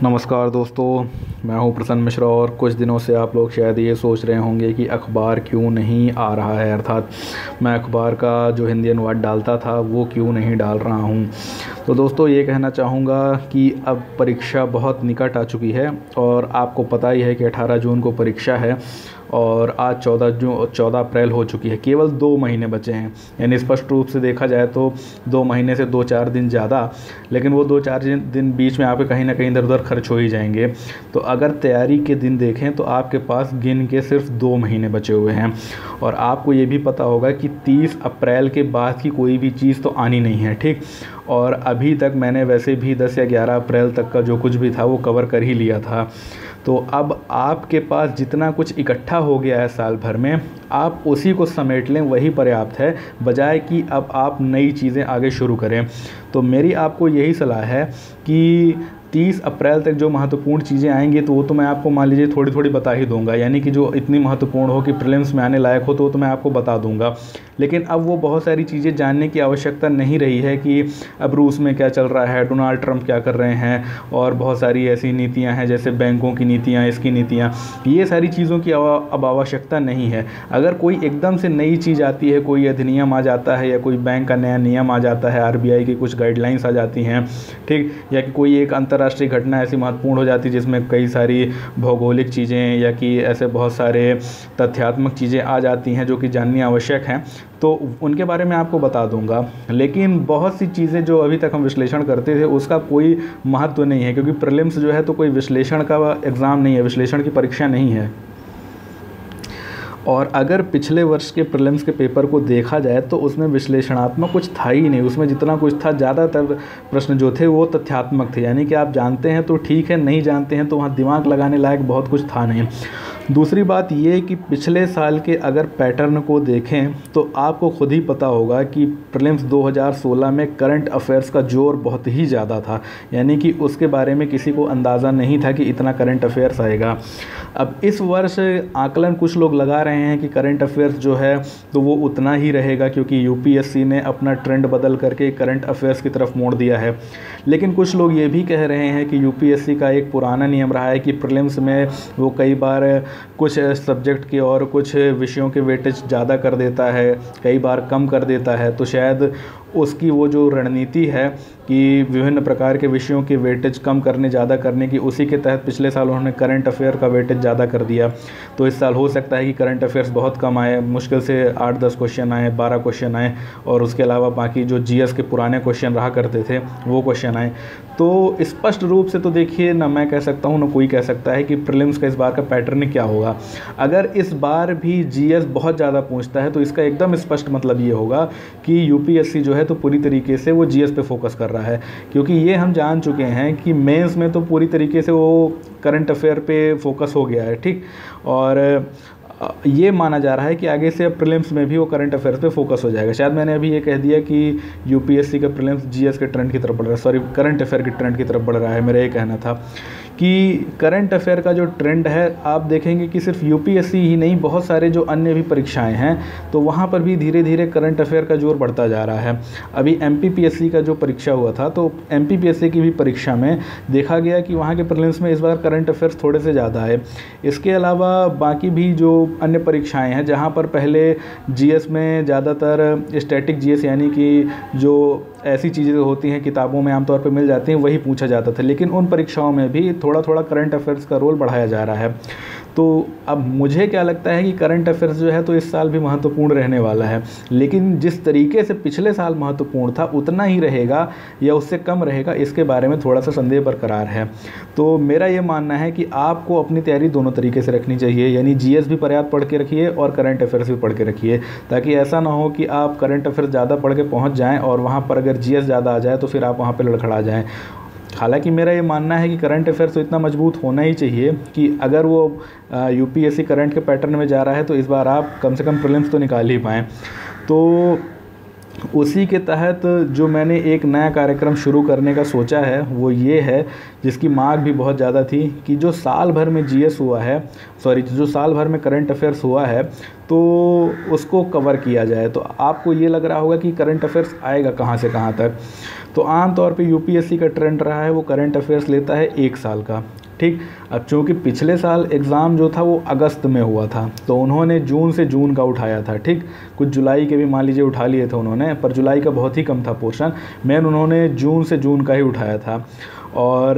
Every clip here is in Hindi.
नमस्कार दोस्तों, मैं हूं प्रसन्न मिश्रा। और कुछ दिनों से आप लोग शायद ये सोच रहे होंगे कि अखबार क्यों नहीं आ रहा है, अर्थात मैं अखबार का जो हिंदी अनुवाद डालता था वो क्यों नहीं डाल रहा हूं। तो दोस्तों, ये कहना चाहूँगा कि अब परीक्षा बहुत निकट आ चुकी है और आपको पता ही है कि 18 जून को परीक्षा है और आज 14 अप्रैल हो चुकी है। केवल 2 महीने बचे हैं, यानी स्पष्ट रूप से देखा जाए तो 2 महीने से 2-4 दिन ज़्यादा, लेकिन वो 2-4 दिन बीच में आपके कहीं ना कहीं इधर उधर खर्च हो ही जाएंगे। तो अगर तैयारी के दिन देखें तो आपके पास गिन के सिर्फ 2 महीने बचे हुए हैं। और आपको ये भी पता होगा कि 30 अप्रैल के बाद की कोई भी चीज़ तो आनी नहीं है, ठीक। और अभी तक मैंने वैसे भी 10 या 11 अप्रैल तक का जो कुछ भी था वो कवर कर ही लिया था। तो अब आपके पास जितना कुछ इकट्ठा हो गया है साल भर में, आप उसी को समेट लें, वही पर्याप्त है, बजाय कि अब आप नई चीज़ें आगे शुरू करें। तो मेरी आपको यही सलाह है कि 30 अप्रैल तक जो महत्वपूर्ण चीज़ें आएंगी तो वो तो मैं आपको मान लीजिए थोड़ी थोड़ी बता ही दूंगा, यानी कि जो इतनी महत्वपूर्ण हो कि प्रीलिम्स में आने लायक हो तो वो तो मैं आपको बता दूंगा। लेकिन अब वो बहुत सारी चीज़ें जानने की आवश्यकता नहीं रही है कि अब रूस में क्या चल रहा है, डोनाल्ड ट्रंप क्या कर रहे हैं, और बहुत सारी ऐसी नीतियां हैं जैसे बैंकों की नीतियां, इसकी नीतियां, ये सारी चीज़ों की अब आवश्यकता नहीं है। अगर कोई एकदम से नई चीज़ आती है, कोई अधिनियम आ जाता है या कोई बैंक का नया नियम आ जाता है, आरबीआई की कुछ गाइडलाइंस आ जाती हैं, ठीक, या कि कोई एक अंतर्राष्ट्रीय घटना ऐसी महत्वपूर्ण हो जाती है जिसमें कई सारी भौगोलिक चीज़ें या कि ऐसे बहुत सारे तथ्यात्मक चीज़ें आ जाती हैं जो कि जाननी आवश्यक हैं, तो उनके बारे में आपको बता दूंगा। लेकिन बहुत सी चीज़ें जो अभी तक हम विश्लेषण करते थे उसका कोई महत्व नहीं है, क्योंकि प्रीलिम्स जो है तो कोई विश्लेषण का एग्ज़ाम नहीं है, विश्लेषण की परीक्षा नहीं है। और अगर पिछले वर्ष के प्रीलिम्स के पेपर को देखा जाए तो उसमें विश्लेषणात्मक कुछ था ही नहीं। उसमें जितना कुछ था, ज़्यादातर प्रश्न जो थे वो तथ्यात्मक थे, यानी कि आप जानते हैं तो ठीक है, नहीं जानते हैं तो वहाँ दिमाग लगाने लायक बहुत कुछ था नहीं। दूसरी बात ये कि पिछले साल के अगर पैटर्न को देखें तो आपको खुद ही पता होगा कि प्रीलिम्स 2016 में करंट अफेयर्स का जोर बहुत ही ज़्यादा था, यानी कि उसके बारे में किसी को अंदाज़ा नहीं था कि इतना करंट अफेयर्स आएगा। अब इस वर्ष आकलन कुछ लोग लगा रहे हैं कि करंट अफेयर्स जो है तो वो उतना ही रहेगा, क्योंकि यूपीएससी ने अपना ट्रेंड बदल करके करंट अफेयर्स की तरफ मोड़ दिया है। लेकिन कुछ लोग ये भी कह रहे हैं कि यूपीएससी का एक पुराना नियम रहा है कि प्रीलिम्स में वो कई बार कुछ सब्जेक्ट के और कुछ विषयों के वेटेज ज़्यादा कर देता है, कई बार कम कर देता है। तो शायद उसकी वो जो रणनीति है कि विभिन्न प्रकार के विषयों के वेटेज कम करने, ज़्यादा करने की, उसी के तहत पिछले साल उन्होंने करंट अफेयर का वेटेज ज़्यादा कर दिया। तो इस साल हो सकता है कि करंट अफेयर्स बहुत कम आए, मुश्किल से 8-10 क्वेश्चन आए, 12 क्वेश्चन आए, और उसके अलावा बाकी जो जीएस के पुराने क्वेश्चन रहा करते थे वो क्वेश्चन आए। तो स्पष्ट रूप से तो देखिए, ना मैं कह सकता हूँ ना कोई कह सकता है कि प्रीलिम्स का इस बार का पैटर्न क्या होगा। अगर इस बार भी जीएस बहुत ज़्यादा पूछता है तो इसका एकदम स्पष्ट मतलब ये होगा कि यूपीएससी जो है तो पूरी तरीके से वो जीएस पे फोकस कर रहा है, क्योंकि ये हम जान चुके हैं कि मेंस में तो पूरी तरीके से वो करंट अफेयर पे फोकस हो गया है, ठीक। और ये माना जा रहा है कि आगे से अब प्रीलिम्स में भी वो करंट अफेयर्स पे फोकस हो जाएगा। शायद मैंने अभी ये कह दिया कि यूपीएससी का प्रीलिम्स जीएस के ट्रेंड की तरफ बढ़ रहा है, सॉरी, करंट अफेयर के ट्रेंड की तरफ बढ़ रहा है। मेरा ये कहना था कि करंट अफेयर का जो ट्रेंड है, आप देखेंगे कि सिर्फ यूपीएससी ही नहीं, बहुत सारे जो अन्य भी परीक्षाएं हैं तो वहाँ पर भी धीरे धीरे करंट अफेयर का जोर बढ़ता जा रहा है। अभी एमपीपीएससी का जो परीक्षा हुआ था तो एमपीपीएससी की भी परीक्षा में देखा गया कि वहाँ के प्रीलिम्स में इस बार करंट अफेयर्स थोड़े से ज़्यादा है। इसके अलावा बाकी भी जो अन्य परीक्षाएँ हैं जहाँ पर पहले जीएस में ज़्यादातर स्टैटिक जीएस, यानी कि जो ऐसी चीज़ें होती हैं किताबों में आमतौर पर मिल जाती हैं, वही पूछा जाता था, लेकिन उन परीक्षाओं में भी थोड़ा थोड़ा करंट अफेयर्स का रोल बढ़ाया जा रहा है। तो अब मुझे क्या लगता है कि करंट अफेयर्स जो है तो इस साल भी महत्वपूर्ण रहने वाला है, लेकिन जिस तरीके से पिछले साल महत्वपूर्ण था उतना ही रहेगा या उससे कम रहेगा, इसके बारे में थोड़ा सा संदेह बरकरार है। तो मेरा ये मानना है कि आपको अपनी तैयारी दोनों तरीके से रखनी चाहिए, यानी जीएस भी पर्याप्त पढ़ के रखिए और करंट अफेयर्स भी पढ़ के रखिए, ताकि ऐसा ना हो कि आप करंट अफेयर्स ज़्यादा पढ़ के पहुँच जाएँ और वहाँ पर अगर जीएस ज़्यादा आ जाए तो फिर आप वहाँ पर लड़खड़ा जाएँ। हालांकि मेरा ये मानना है कि करंट अफेयर्स तो इतना मजबूत होना ही चाहिए कि अगर वो यूपीएससी करंट के पैटर्न में जा रहा है तो इस बार आप कम से कम प्रीलिम्स तो निकाल ही पाएँ। तो उसी के तहत जो मैंने एक नया कार्यक्रम शुरू करने का सोचा है वो ये है, जिसकी मांग भी बहुत ज़्यादा थी, कि जो साल भर में जीएस हुआ है, जो साल भर में करंट अफेयर्स हुआ है तो उसको कवर किया जाए। तो आपको ये लग रहा होगा कि करंट अफेयर्स आएगा कहाँ से कहाँ तक। तो आम तौर पे यूपीएससी का ट्रेंड रहा है वो करंट अफेयर्स लेता है 1 साल का, ठीक। अब चूँकि पिछले साल एग्ज़ाम जो था वो अगस्त में हुआ था, तो उन्होंने जून से जून का उठाया था, ठीक। कुछ जुलाई के भी मान लीजिए उठा लिए थे उन्होंने, पर जुलाई का बहुत ही कम था पोर्शन, मेन उन्होंने जून से जून का ही उठाया था। और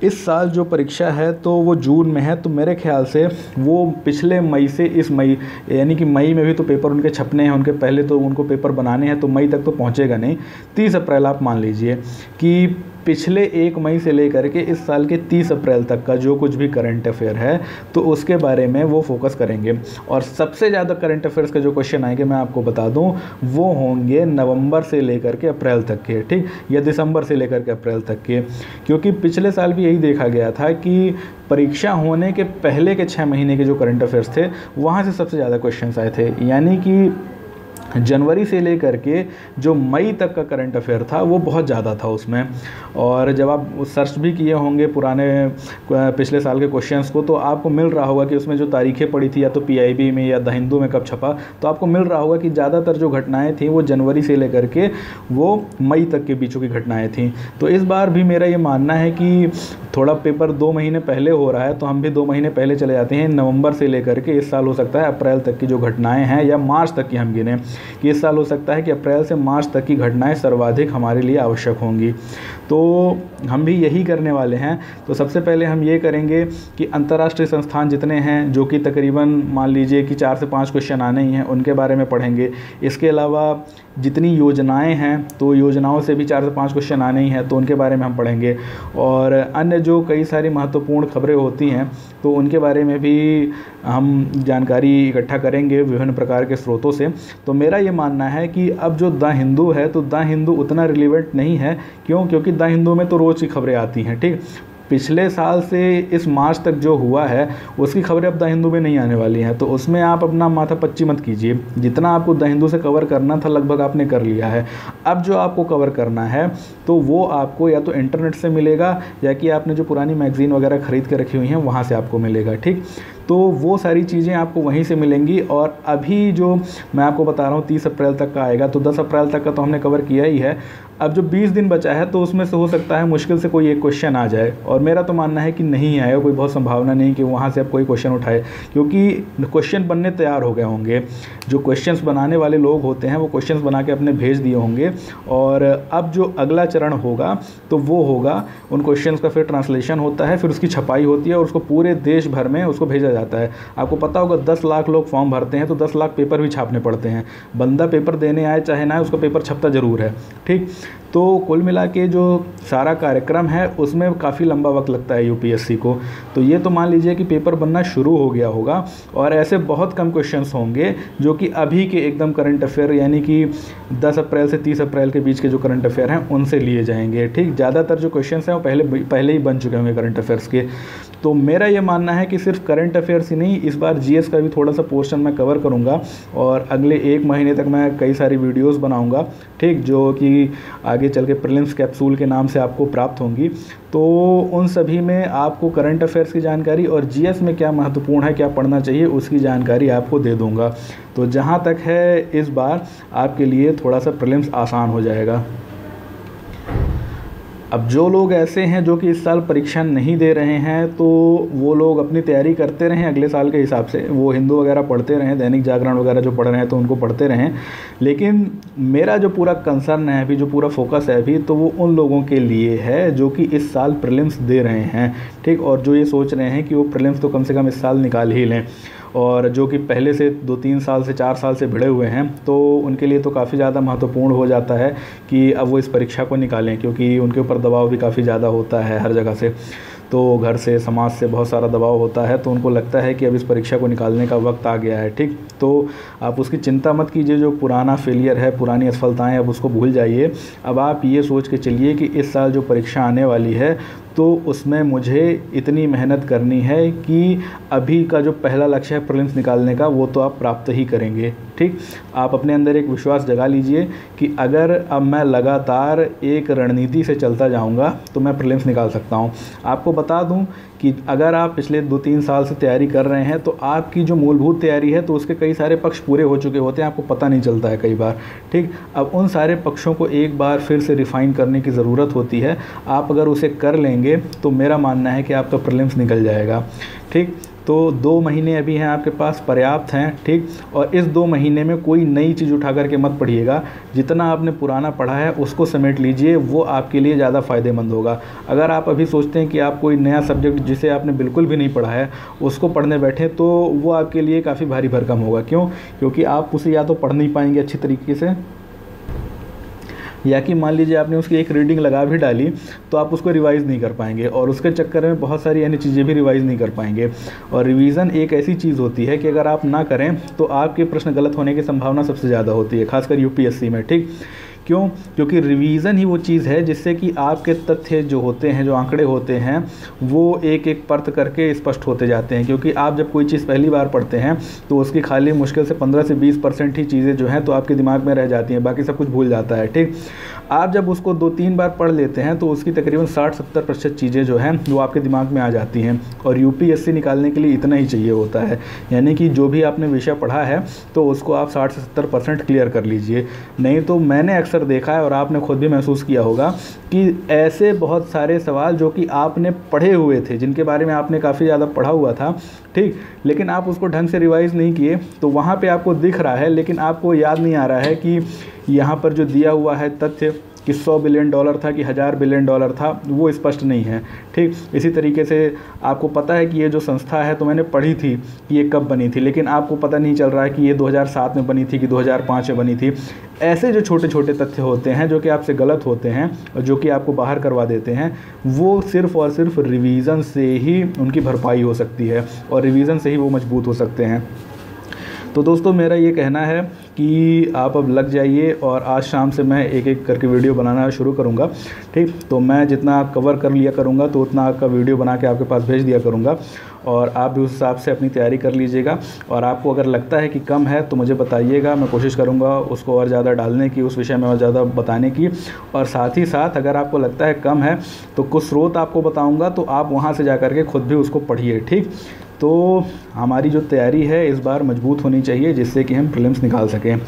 इस साल जो परीक्षा है तो वो जून में है, तो मेरे ख्याल से वो पिछले मई से इस मई, यानी कि मई में भी तो पेपर उनके छपने हैं, उनके पहले तो उनको पेपर बनाने हैं, तो मई तक तो पहुंचेगा नहीं। 30 अप्रैल आप मान लीजिए कि पिछले 1 मई से लेकर के इस साल के 30 अप्रैल तक का जो कुछ भी करंट अफेयर है तो उसके बारे में वो फोकस करेंगे। और सबसे ज़्यादा करंट अफेयर्स के जो क्वेश्चन आएंगे मैं आपको बता दूं, वो होंगे नवंबर से लेकर के अप्रैल तक के, ठीक, या दिसंबर से लेकर के अप्रैल तक के। क्योंकि पिछले साल भी यही देखा गया था कि परीक्षा होने के पहले के 6 महीने के जो करंट अफेयर्स थे वहाँ से सबसे ज़्यादा क्वेश्चंस आए थे, यानी कि जनवरी से लेकर के जो मई तक का करंट अफेयर था वो बहुत ज़्यादा था उसमें। और जब आप सर्च भी किए होंगे पुराने पिछले साल के क्वेश्चंस को, तो आपको मिल रहा होगा कि उसमें जो तारीखें पड़ी थी या तो पीआईबी में या द हिंदू में कब छपा, तो आपको मिल रहा होगा कि ज़्यादातर जो घटनाएं थी वो जनवरी से लेकर के वो मई तक के बीचों की घटनाएँ थीं। तो इस बार भी मेरा ये मानना है कि थोड़ा पेपर 2 महीने पहले हो रहा है, तो हम भी 2 महीने पहले चले जाते हैं। नवंबर से लेकर के इस साल हो सकता है अप्रैल तक की जो घटनाएं हैं, या मार्च तक की हम गिने कि इस साल हो सकता है कि अप्रैल से मार्च तक की घटनाएं सर्वाधिक हमारे लिए आवश्यक होंगी। तो हम भी यही करने वाले हैं। तो सबसे पहले हम ये करेंगे कि अंतर्राष्ट्रीय संस्थान जितने हैं, जो कि तकरीबन मान लीजिए कि 4 से 5 क्वेश्चन आने ही हैं, उनके बारे में पढ़ेंगे। इसके अलावा जितनी योजनाएं हैं तो योजनाओं से भी 4 से 5 क्वेश्चन आने ही हैं, तो उनके बारे में हम पढ़ेंगे। और अन्य जो कई सारी महत्वपूर्ण खबरें होती हैं तो उनके बारे में भी हम जानकारी इकट्ठा करेंगे विभिन्न प्रकार के स्रोतों से। तो मेरा ये मानना है कि अब जो द हिंदू है तो द हिंदू उतना रिलेवेंट नहीं है। क्यों? क्योंकि द हिंदू में तो रोज़ की खबरें आती हैं, ठीक। पिछले साल से इस मार्च तक जो हुआ है उसकी खबरें अब द हिंदू में नहीं आने वाली हैं, तो उसमें आप अपना माथा पच्ची मत कीजिए। जितना आपको द हिंदू से कवर करना था लगभग आपने कर लिया है। अब जो आपको कवर करना है तो वो आपको या तो इंटरनेट से मिलेगा या कि आपने जो पुरानी मैगज़ीन वगैरह ख़रीद के रखी हुई हैं वहाँ से आपको मिलेगा, ठीक। तो वो सारी चीज़ें आपको वहीं से मिलेंगी। और अभी जो मैं आपको बता रहा हूँ 30 अप्रैल तक का आएगा, तो 10 अप्रैल तक का तो हमने कवर किया ही है। अब जो 20 दिन बचा है तो उसमें से हो सकता है मुश्किल से कोई एक क्वेश्चन आ जाए, और मेरा तो मानना है कि नहीं आएगा, कोई बहुत संभावना नहीं कि वहाँ से अब कोई क्वेश्चन उठाए, क्योंकि क्वेश्चन बनने तैयार हो गए होंगे। जो क्वेश्चंस बनाने वाले लोग होते हैं वो क्वेश्चंस बना के अपने भेज दिए होंगे, और अब जो अगला चरण होगा तो वो होगा उन क्वेश्चंस का फिर ट्रांसलेशन होता है, फिर उसकी छपाई होती है और उसको पूरे देश भर में उसको भेजा जाता है। आपको पता होगा 10 लाख लोग फॉर्म भरते हैं तो 10 लाख पेपर भी छापने पड़ते हैं। बंदा पेपर देने आए चाहे ना आए, उसका पेपर छपता ज़रूर है, ठीक। तो कुल मिला के जो सारा कार्यक्रम है उसमें काफ़ी लंबा वक्त लगता है यूपीएससी को। तो ये तो मान लीजिए कि पेपर बनना शुरू हो गया होगा, और ऐसे बहुत कम क्वेश्चंस होंगे जो कि अभी के एकदम करंट अफेयर, यानी कि 10 अप्रैल से 30 अप्रैल के बीच के जो करंट अफेयर हैं उनसे लिए जाएंगे, ठीक। ज़्यादातर जो क्वेश्चंस हैं वो पहले ही बन चुके होंगे करंट अफेयर्स के। तो मेरा ये मानना है कि सिर्फ करंट अफेयर्स ही नहीं, इस बार जीएस का भी थोड़ा सा पोर्शन मैं कवर करूँगा, और अगले 1 महीने तक मैं कई सारी वीडियोज़ बनाऊँगा, ठीक, जो कि आगे चल के प्रीलिम्स कैप्सूल के नाम से आपको प्राप्त होंगी। तो उन सभी में आपको करंट अफेयर्स की जानकारी और जीएस में क्या महत्वपूर्ण है, क्या पढ़ना चाहिए, उसकी जानकारी आपको दे दूंगा। तो जहां तक है इस बार आपके लिए थोड़ा सा प्रीलिम्स आसान हो जाएगा। अब जो लोग ऐसे हैं जो कि इस साल परीक्षा नहीं दे रहे हैं, तो वो लोग अपनी तैयारी करते रहें अगले साल के हिसाब से। वो हिंदू वगैरह पढ़ते रहें, दैनिक जागरण वगैरह जो पढ़ रहे हैं तो उनको पढ़ते रहें। लेकिन मेरा जो पूरा कंसर्न है अभी, जो पूरा फोकस है अभी, तो वो उन लोगों के लिए है जो कि इस साल प्रीलिम्स दे रहे हैं, ठीक, और जो ये सोच रहे हैं कि वो प्रीलिम्स तो कम से कम इस साल निकाल ही लें, और जो कि पहले से 2-3 साल से 4 साल से भिड़े हुए हैं, तो उनके लिए तो काफ़ी ज़्यादा महत्वपूर्ण हो जाता है कि अब वो इस परीक्षा को निकालें, क्योंकि उनके ऊपर दबाव भी काफ़ी ज़्यादा होता है हर जगह से। तो घर से, समाज से बहुत सारा दबाव होता है, तो उनको लगता है कि अब इस परीक्षा को निकालने का वक्त आ गया है, ठीक। तो आप उसकी चिंता मत कीजिए, जो पुराना फेलियर है, पुरानी असफलताएं, अब उसको भूल जाइए। अब आप ये सोच के चलिए कि इस साल जो परीक्षा आने वाली है तो उसमें मुझे इतनी मेहनत करनी है कि अभी का जो पहला लक्ष्य है प्रीलिम्स निकालने का, वो तो आप प्राप्त ही करेंगे। ठीक, आप अपने अंदर एक विश्वास जगा लीजिए कि अगर अब मैं लगातार एक रणनीति से चलता जाऊंगा तो मैं प्रीलिम्स निकाल सकता हूं। आपको बता दूं कि अगर आप पिछले 2-3 साल से तैयारी कर रहे हैं तो आपकी जो मूलभूत तैयारी है तो उसके कई सारे पक्ष पूरे हो चुके होते हैं, आपको पता नहीं चलता है कई बार। ठीक, अब उन सारे पक्षों को एक बार फिर से रिफ़ाइन करने की ज़रूरत होती है। आप अगर उसे कर लेंगे तो मेरा मानना है कि आपका प्रीलिम्स निकल जाएगा। ठीक, तो 2 महीने अभी हैं आपके पास, पर्याप्त हैं। ठीक, और इस 2 महीने में कोई नई चीज़ उठा करके मत पढ़िएगा, जितना आपने पुराना पढ़ा है उसको समेट लीजिए, वो आपके लिए ज़्यादा फ़ायदेमंद होगा। अगर आप अभी सोचते हैं कि आप कोई नया सब्जेक्ट जिसे आपने बिल्कुल भी नहीं पढ़ा है उसको पढ़ने बैठें तो वो आपके लिए काफ़ी भारी भरकम होगा। क्यों? क्योंकि आप उसे या तो पढ़ नहीं पाएंगे अच्छी तरीके से, या कि मान लीजिए आपने उसकी एक रीडिंग लगा भी डाली तो आप उसको रिवाइज़ नहीं कर पाएंगे, और उसके चक्कर में बहुत सारी अन्य चीज़ें भी रिवाइज़ नहीं कर पाएंगे। और रिवीजन एक ऐसी चीज़ होती है कि अगर आप ना करें तो आपके प्रश्न गलत होने की संभावना सबसे ज़्यादा होती है, खासकर यूपीएससी में। ठीक, क्यों? क्योंकि रिवीजन ही वो चीज़ है जिससे कि आपके तथ्य जो होते हैं, जो आंकड़े होते हैं, वो एक एक परत करके स्पष्ट होते जाते हैं। क्योंकि आप जब कोई चीज़ पहली बार पढ़ते हैं तो उसकी खाली मुश्किल से 15 से 20% ही चीज़ें जो हैं तो आपके दिमाग में रह जाती हैं, बाकी सब कुछ भूल जाता है। ठीक, आप जब उसको 2-3 बार पढ़ लेते हैं तो उसकी तकरीबन 60-70% चीज़ें जो हैं वो आपके दिमाग में आ जाती हैं, और यूपीएससी निकालने के लिए इतना ही चाहिए होता है। यानी कि जो भी आपने विषय पढ़ा है तो उसको आप 60 से 70% क्लियर कर लीजिए। नहीं तो मैंने अक्सर देखा है और आपने खुद भी महसूस किया होगा कि ऐसे बहुत सारे सवाल जो कि आपने पढ़े हुए थे, जिनके बारे में आपने काफ़ी ज़्यादा पढ़ा हुआ था, ठीक, लेकिन आप उसको ढंग से रिवाइज़ नहीं किए, तो वहाँ पे आपको दिख रहा है लेकिन आपको याद नहीं आ रहा है कि यहाँ पर जो दिया हुआ है तथ्य कि $100 बिलियन था कि $1000 बिलियन था, वो स्पष्ट नहीं है। ठीक, इसी तरीके से आपको पता है कि ये जो संस्था है तो मैंने पढ़ी थी कि ये कब बनी थी, लेकिन आपको पता नहीं चल रहा है कि ये 2007 में बनी थी कि 2005 में बनी थी। ऐसे जो छोटे छोटे तथ्य होते हैं जो कि आपसे गलत होते हैं और जो कि आपको बाहर करवा देते हैं, वो सिर्फ़ और सिर्फ रिवीज़न से ही उनकी भरपाई हो सकती है, और रिवीज़न से ही वो मजबूत हो सकते हैं। तो दोस्तों, मेरा ये कहना है कि आप अब लग जाइए, और आज शाम से मैं एक एक करके वीडियो बनाना शुरू करूँगा। ठीक, तो मैं जितना कवर कर लिया करूँगा तो उतना आपका वीडियो बना के आपके पास भेज दिया करूँगा, और आप भी उस हिसाब से अपनी तैयारी कर लीजिएगा। और आपको अगर लगता है कि कम है तो मुझे बताइएगा, मैं कोशिश करूँगा उसको और ज़्यादा डालने की, उस विषय में और ज़्यादा बताने की। और साथ ही साथ अगर आपको लगता है कम है तो कुछ स्रोत आपको बताऊँगा, तो आप वहाँ से जा कर के खुद भी उसको पढ़िए। ठीक, तो हमारी जो तैयारी है इस बार मजबूत होनी चाहिए, जिससे कि हम प्रीलिम्स निकाल सकें।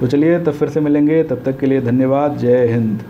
तो चलिए, तब फिर से मिलेंगे, तब तक के लिए धन्यवाद। जय हिंद।